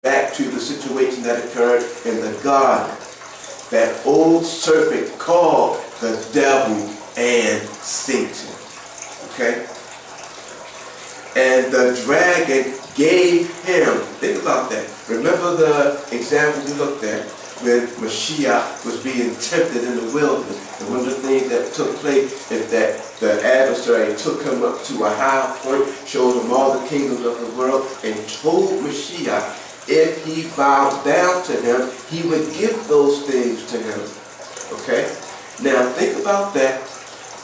back to the situation that occurred in the garden. That old serpent called the devil and Satan. Okay? And the dragon gave him, think about that. Remember the example we looked at when Mashiach was being tempted in the wilderness. And one of the things that took place is that the adversary took him up to a high point, showed him all the kingdoms of the world, and told Mashiach if he bowed down to him, he would give those things to him. Okay? Now think about that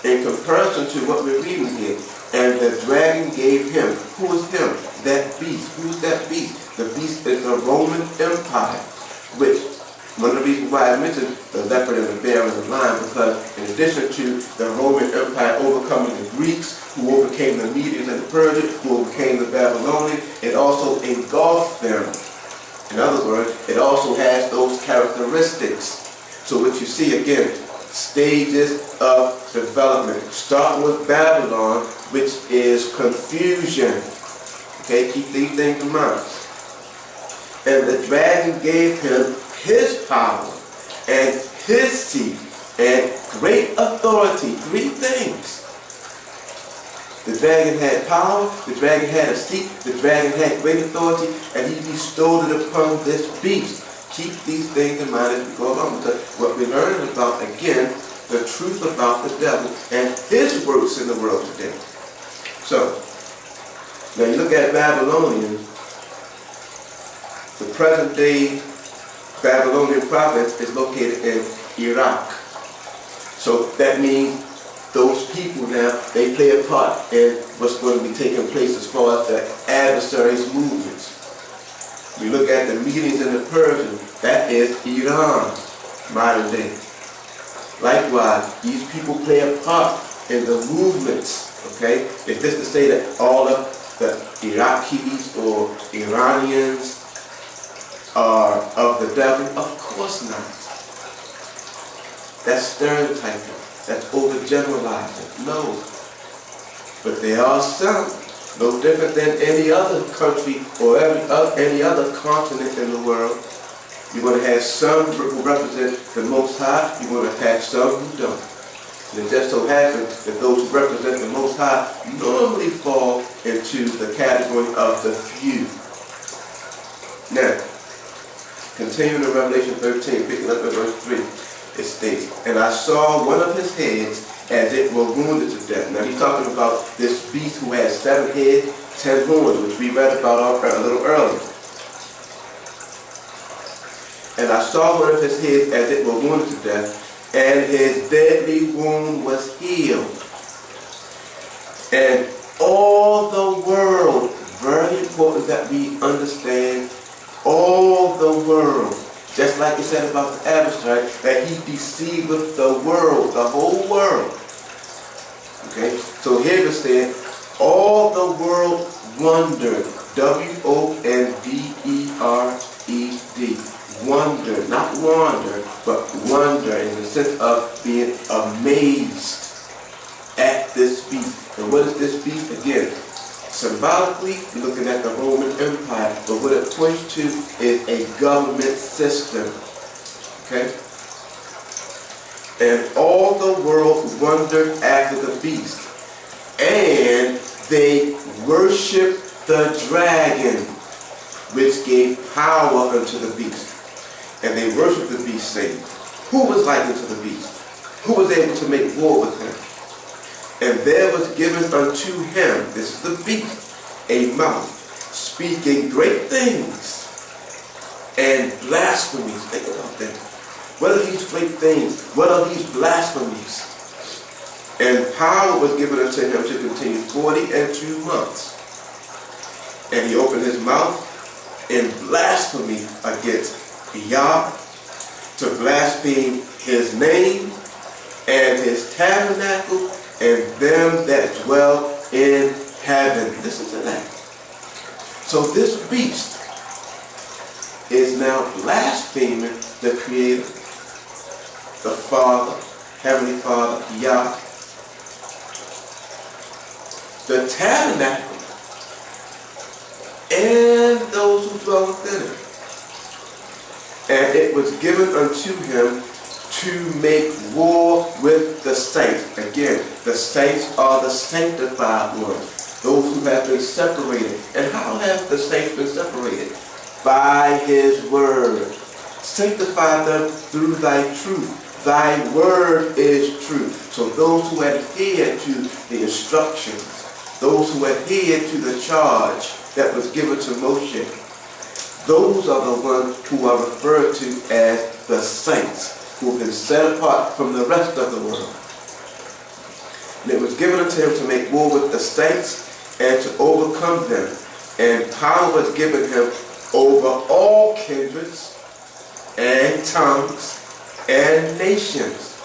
in comparison to what we're reading here. And the dragon gave him. Who is him? That beast. Who is that beast? The beast is the Roman Empire, which, one of the reasons why I mentioned the leopard and the bear and the lion, because in addition to the Roman Empire overcoming the Greeks, who overcame the Medians and the Persians, who overcame the Babylonians, it also engulfed them. In other words, it also has those characteristics. So what you see again, stages of development, starting with Babylon, which is confusion. Okay, keep these things in mind. And the dragon gave him his power and his seat and great authority. Three things. The dragon had power, the dragon had a seat, the dragon had great authority, and he bestowed it upon this beast. Keep these things in mind as we go along, because what we're learning about, again, the truth about the devil and his works in the world today. So, now you look at Babylonians, the present day Babylonian province is located in Iraq. So that means those people now, they play a part in what's going to be taking place as far as the adversary's movements. We look at the Medians and the Persians, that is Iran, modern day. Likewise, these people play a part in the movements, okay? Is this to say that all of the Iraqis or Iranians are of the devil? Of course not. That's stereotyping. That's overgeneralizing. No. But there are some, no different than any other country or any other continent in the world. You're going to have some who represent the Most High. You're going to have some who don't. And it just so happens that those who represent the Most High normally fall into the category of the few. Now, continuing in Revelation 13, picking up at verse 3, it states, and I saw one of his heads as it were wounded to death. Now he's talking about this beast who has 7 heads, 10 horns, which we read about a little earlier. And I saw one of his heads as it were wounded to death, and his deadly wound was healed. And all the world, very important that we understand, all the world, just like it said about the adversary, that he deceived with the world, the whole world. Okay, so here it says, all the world wondered, W-O-N-D-E-R-E-D, wonder, not wander, but wonder in the sense of being amazed at this beast. And what is this beast? Again, symbolically, you're looking at the Roman Empire, but what it points to is a government system. Okay? And all the world wondered after the beast. And they worshiped the dragon, which gave power unto the beast. And they worshiped the beast, saying, who was like unto the beast? Who was able to make war with him? And there was given unto him, this is the beast, a mouth, speaking great things and blasphemies. Think about that. What are these great things? What are these blasphemies? And power was given unto him to continue 42 months. And he opened his mouth in blasphemy against Yah, to blaspheme his name and his tabernacle and them that dwell in heaven. Listen to that. So this beast is now blaspheming the Creator, the Father, Heavenly Father, Yah, the tabernacle, and those who dwell within it. it was given unto him to make war with the saints. Again, the saints are the sanctified ones, those who have been separated. And how have the saints been separated? By his word. Sanctify them through thy truth. Thy word is truth. So those who adhere to the instructions, those who adhere to the charge that was given to Moshe, those are the ones who are referred to as the saints, who have been set apart from the rest of the world. And it was given unto him to make war with the saints and to overcome them. And power was given him over all kindreds and tongues and nations.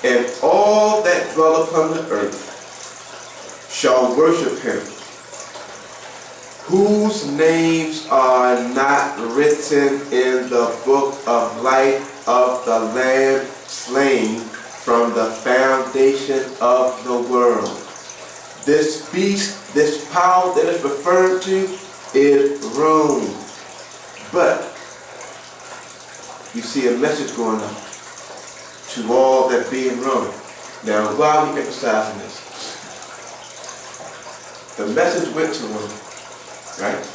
And all that dwell upon the earth shall worship him, whose names are not written in the book of life of the Lamb slain from the foundation of the world. This beast, this power that is referred to, is Rome. But you see a message going on to all that be in Rome. Now, why are we emphasizing this? The message went to Rome, right?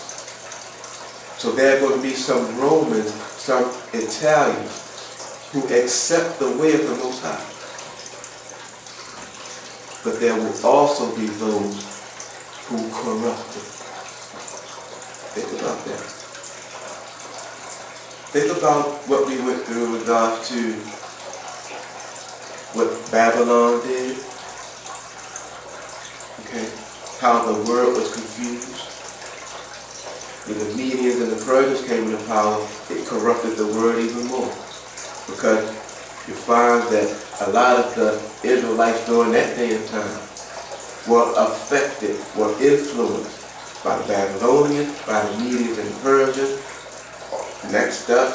So there are going to be some Romans, some Italians who accept the way of the Most High. But there will also be those who corrupt it. Think about that. Think about what we went through in regards to what Babylon did. Okay? How the world was confused. When the Medians and the Persians came into power, it corrupted the world even more. Because you find that a lot of the Israelites during that day and time were affected, were influenced by the Babylonians, by the Medians and the Persians. Next up,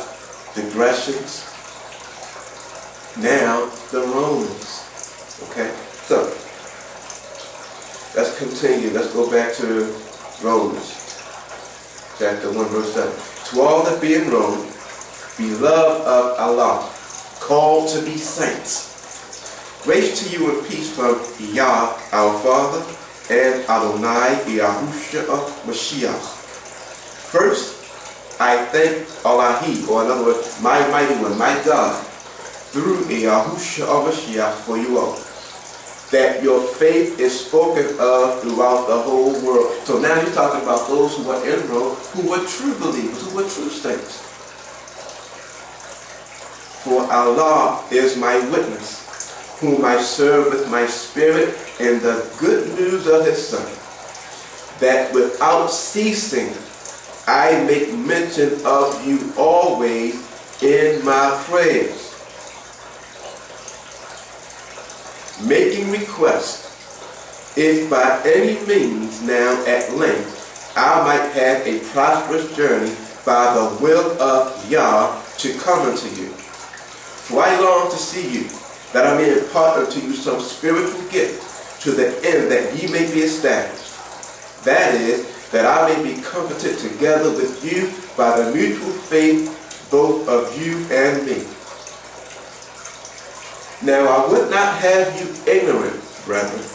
the Grecians. Now, the Romans. Okay? So, let's continue. Let's go back to Romans. Chapter 1, verse 7. To all that be in Rome, beloved of Allah, called to be saints. Grace to you and peace from Yah, our Father, and Adonai, Yahushua Mashiach. First, I thank Allahi, or in other words, my mighty one, my God, through Yahushua Mashiach for you all, that your faith is spoken of throughout the whole world. So now you're talking about those who were in Rome, who were true believers, who were true saints. For Allah is my witness, whom I serve with my spirit in the good news of his Son, that without ceasing I make mention of you always in my prayers, making request, if by any means now at length I might have a prosperous journey by the will of Yah to come unto you. For I long to see you, that I may impart unto you some spiritual gift, to the end that ye may be established. That is, that I may be comforted together with you by the mutual faith both of you and me. Now I would not have you ignorant, brethren,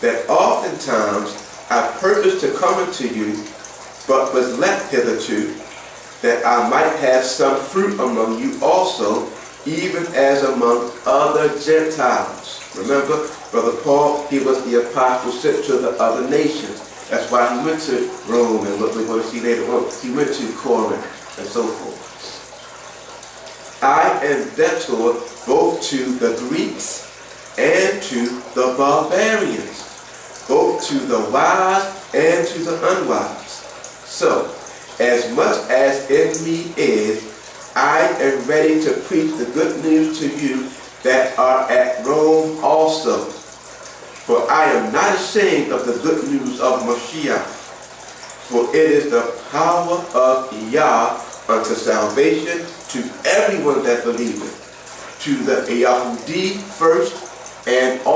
that oftentimes I purposed to come unto you, but was left hitherto, that I might have some fruit among you also, even as among other Gentiles. Remember, Brother Paul, he was the apostle sent to the other nations. That's why he went to Rome, and what we're going to see later on, he went to Corinth, and so forth. I am debtor both to the Greeks and to the barbarians, both to the wise and to the unwise. So, as much as in me is, I am ready to preach the good news to you that are at Rome also. For I am not ashamed of the good news of Mashiach, for it is the power of Yah unto salvation to everyone that believeth, to the Yahudi first, and all